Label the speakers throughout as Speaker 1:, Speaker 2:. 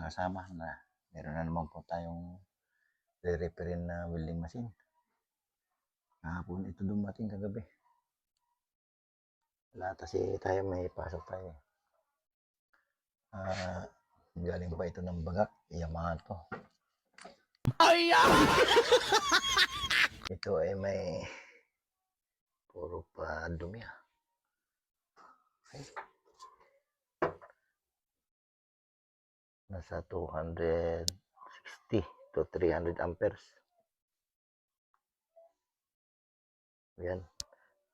Speaker 1: kasama na meron na naman po tayong re-referin na welding machine. Kahapon ito dumating kagabi. Lahat kasi tayo may pasok tayo. Galing pa ito ng Bagak, Yamato. Ay! Ito ay may puro pa dumi. Okay. Nasa 260 to 300 amperes. Yan.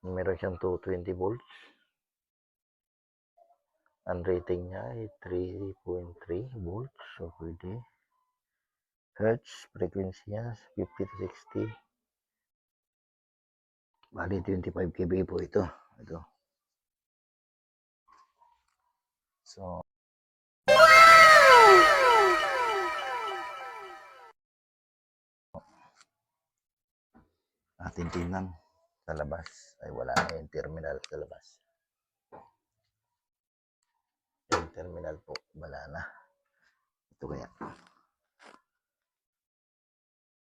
Speaker 1: Meron siyang 220 volts. Ang rating niya ay 3.3 volts. So, pwede. Hertz, frequency niya 50 to 60. Bali, 25 kV po ito. So, ating tingnan sa labas ay wala na yung terminal sa labas. Yung terminal po, wala na. Ito kaya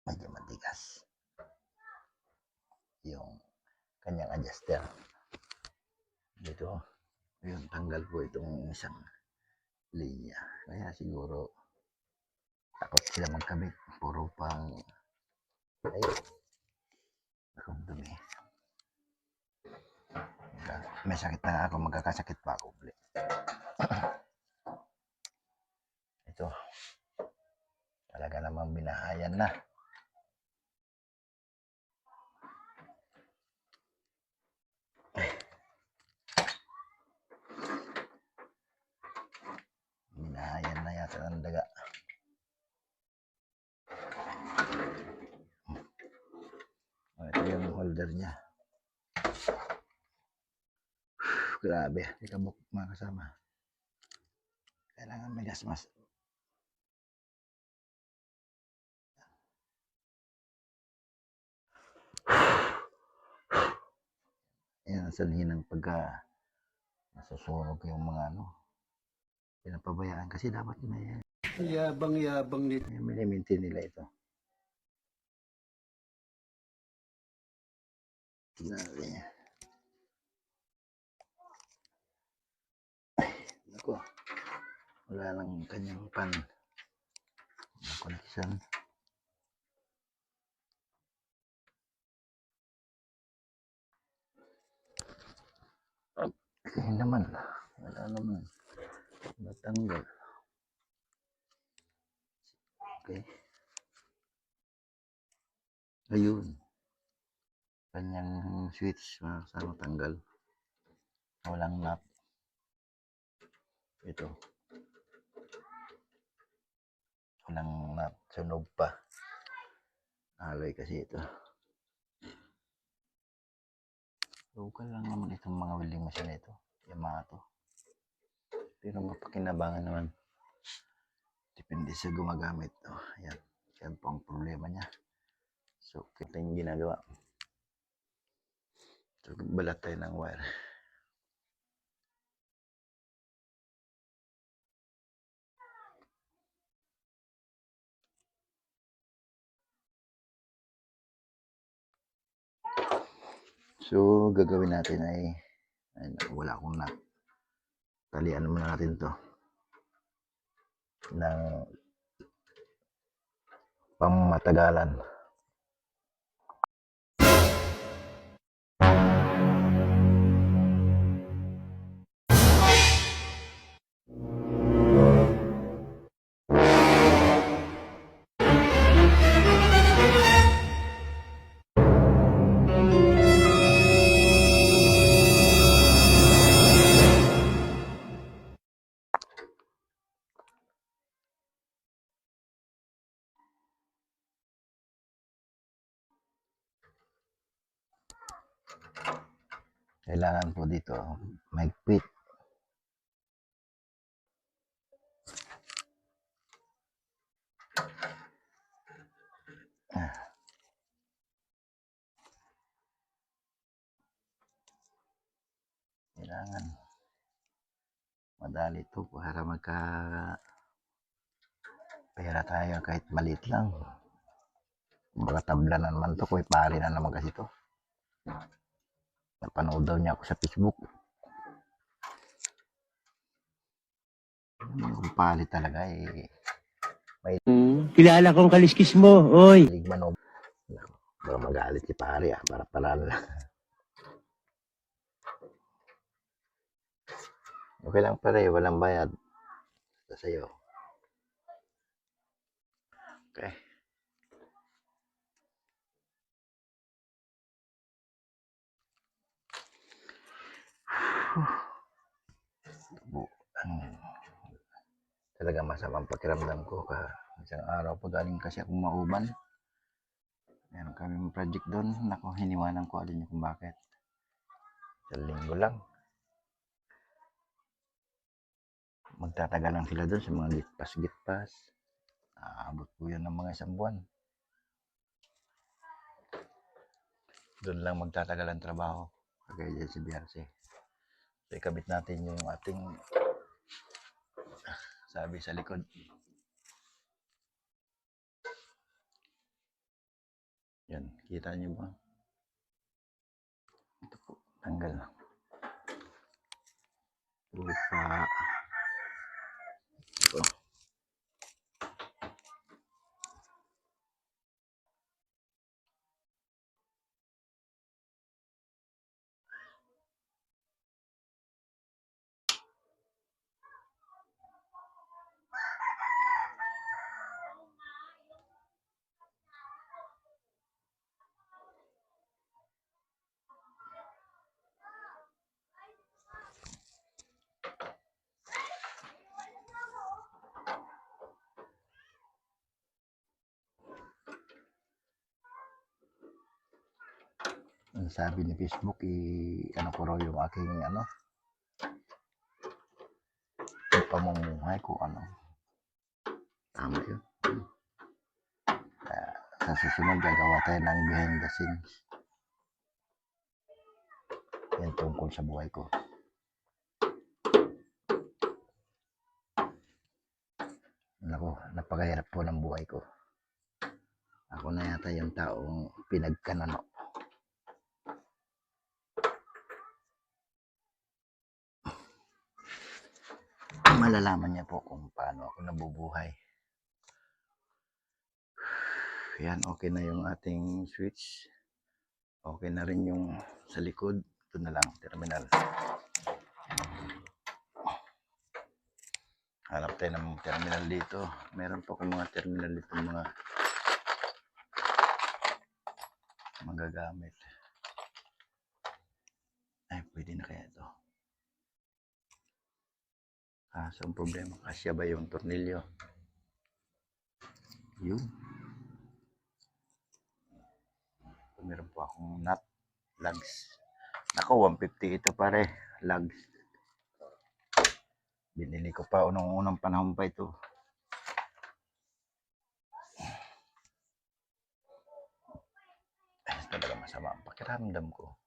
Speaker 1: medyo matigas yung kanyang adjuster. Dito, yun, tanggal po itong isang linya. Kaya siguro takot sila magkabit. Puro pang ay akong dumi. May sakit na ako, magkakasakit pa ako ulit. Ito talaga namang binahayan na. Binahayan na yata ng daga. Ito yung holder niya. Grabe, ikabok mga kasama. Kailangan may gasmas. Yan ang sanhin ng pagka nasusunog yung mga pinapabayaan kasi dapat may yabang nito. Minimintin nila ito. Ay, naku, wala lang kanyang pan na connection. Okay naman, wala naman natanggal. Okay, ayun, kanyang switch sa matanggal, walang nut. Ito walang nut, sunog pa. Alloy kasi ito. Local lang naman itong mga welding machine ito, Yamato. Pero mapakinabangan naman. Depende sa gumagamit. Ayan. Yan po ang problema niya. So, kita yung ginagawa. So, balat tayo ng wire. So, gagawin natin ay wala akong nut. Talian muna natin to ng pangmatagalan. Kailangan po dito mahigpit. Kailangan madali ito para pera tayo kahit maliit lang. Kumbaga tabla na naman to, kuy pare na naman kasi to. Napanood daw niya ako sa Facebook. Yung pali talaga eh. May
Speaker 2: Kilala kong kaliskis mo, oy.
Speaker 1: ligmanog. Baka magalit si pare para panalo lang. Okay lang pare, walang bayad. Sa sa'yo. Okay. Talaga masamang pakiramdam ko isang araw pa galing kasi akong mauban. Meron kaming project doon. Naku, hiniwanan ko alin niyo kung bakit. Sa linggo lang. Magtatagal lang sila doon sa mga gitpas-gitpas. Aabot po yun ng mga isang buwan. Doon lang magtatagal ang trabaho. Kagaya dyan si Biyarse. So, ikabit natin yung ating sabi sa likod. Yan, kita niyo ba? Ito po, tanggal na. Lupa. Ito. Ang sabi ni Facebook, ano ko raw yung aking yung pamumuhay ko, tama yun. Sa susunod, gagawa tayo ng behind the scenes. Yan tungkol sa buhay ko. Naku, napakahirap po ng buhay ko. Ako na yata yung taong pinagkanano. Malalaman niya po kung paano ako nabubuhay. Yan, okay na yung ating switch. Okay na rin yung sa likod. Ito na lang, terminal. Hanap tayo ng terminal dito. Meron po akong mga terminal dito, mga magagamit. Ay, pwede na kaya ito. So, ang problema, kasya ba yung tornilyo? Yun. Meron po akong nut, lugs. Nako, 150 ito pare, lugs. Binili ko pa unang panahon pa ito. Ay, talaga masama ang pakiramdam ko.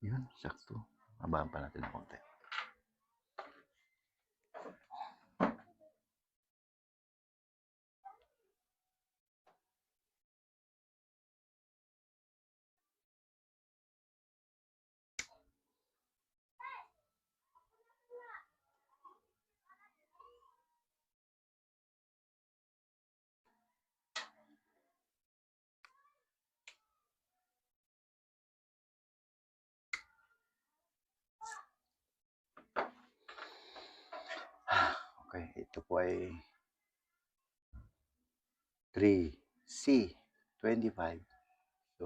Speaker 1: Yun, sakto. Abaan pa natin ng konti. Okay, ito po ay 3C25. So,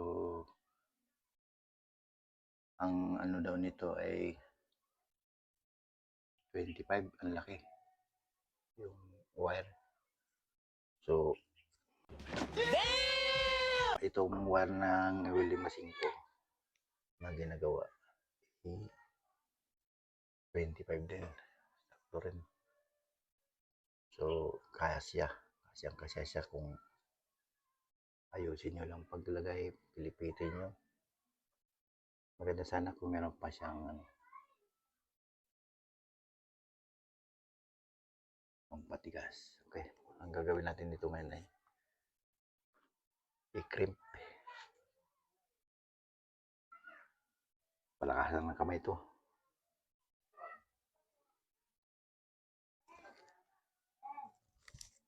Speaker 1: ang ano daw nito ay 25, ang laki. Yung wire. So, Itong one ng Willie Masinko na ginagawa. 25 din. Sakto rin. So, kaya siya. Kasya siya kung ayusin nyo lang paglagay, pilipitin nyo. Maganda sana kung meron pa siyang pampatigas. Okay. Ang gagawin natin dito ngayon ay i-crimp. Palakasan ng kamay ito.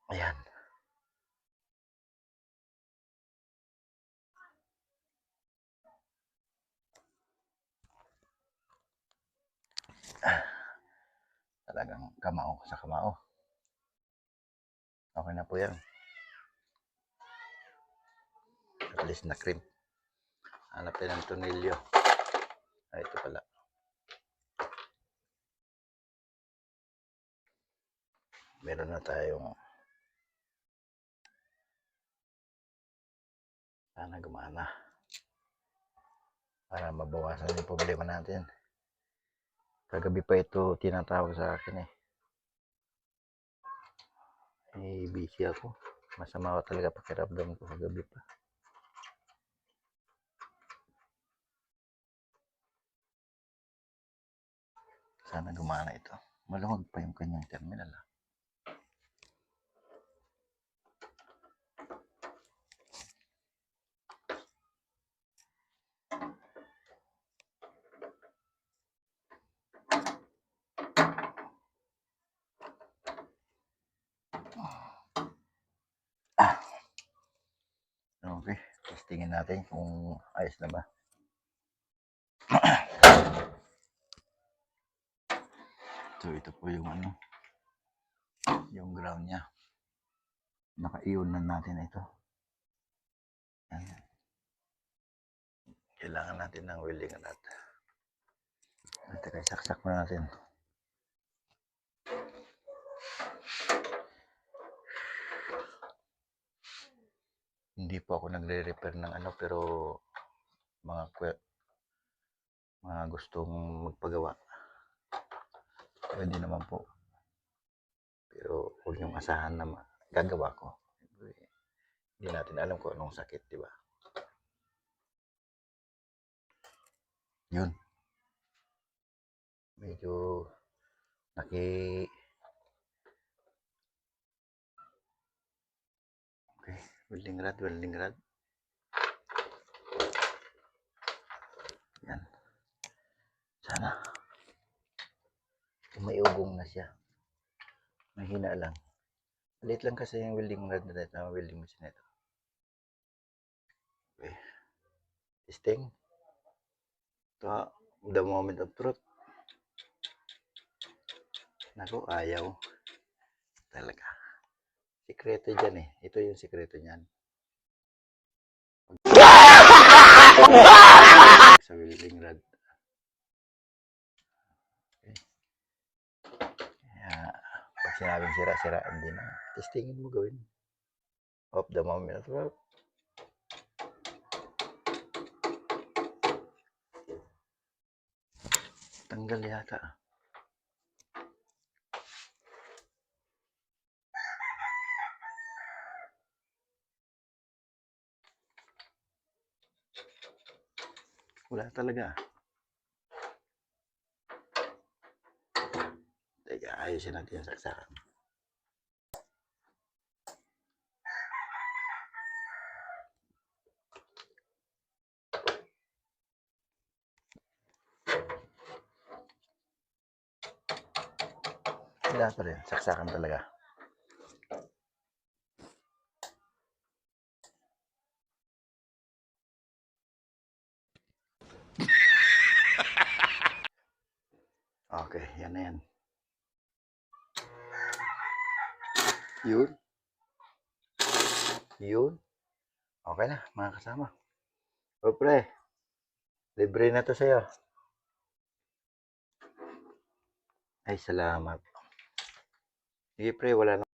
Speaker 1: Ayan. Talagang kamao sa kamao. Okay na po yan. At least na crimp. Hanap din ng tornilyo. Ay, ito pala. Meron na tayong sana gumana para mabawasan yung problema natin. Kagabi pa ito tinatawag sa akin eh. Busy ako. Masama ko talaga pakiramdam ko kagabi pa. Sana gumana ito. Maluwag pa yung kanyang terminal. Okay, testingin natin kung ayos na ba. So ito po yung yung ground niya. Naka-ion na natin ito. Yan. Kailangan natin ng welding nut. Teka, saksak mo natin. Hindi po ako nagre-repair ng pero mga gustong magpagawa. Pwede naman po. Pero huwag niyong asahan na gagawa ko. Hindi natin alam kung anong sakit, di ba? Yun. Medyo okay, welding rod. Yan. Sana umayugong na siya. Mahina lang. Maliit lang kasi yung welding rod na ito, welding machine na ito. Okay. Testing. Ito, the moment of truth. Naku, ayaw. Talaga. Sikreto dyan eh. Ito yung sikreto niyan. Sa welding rod. Okay. Kaya, pag sinabing sira, hindi na. Testingin mo gawin. Of the moment of truth. Tanggal yata. Wala talaga. Teka, ayusin natin yung saksakan. Wala pa rin. Saksakan talaga. Okay, yan na yan. Yun. Okay na, mga kasama. O pre, libre na to sa'yo. Ay, salamat. Sige pre, wala na.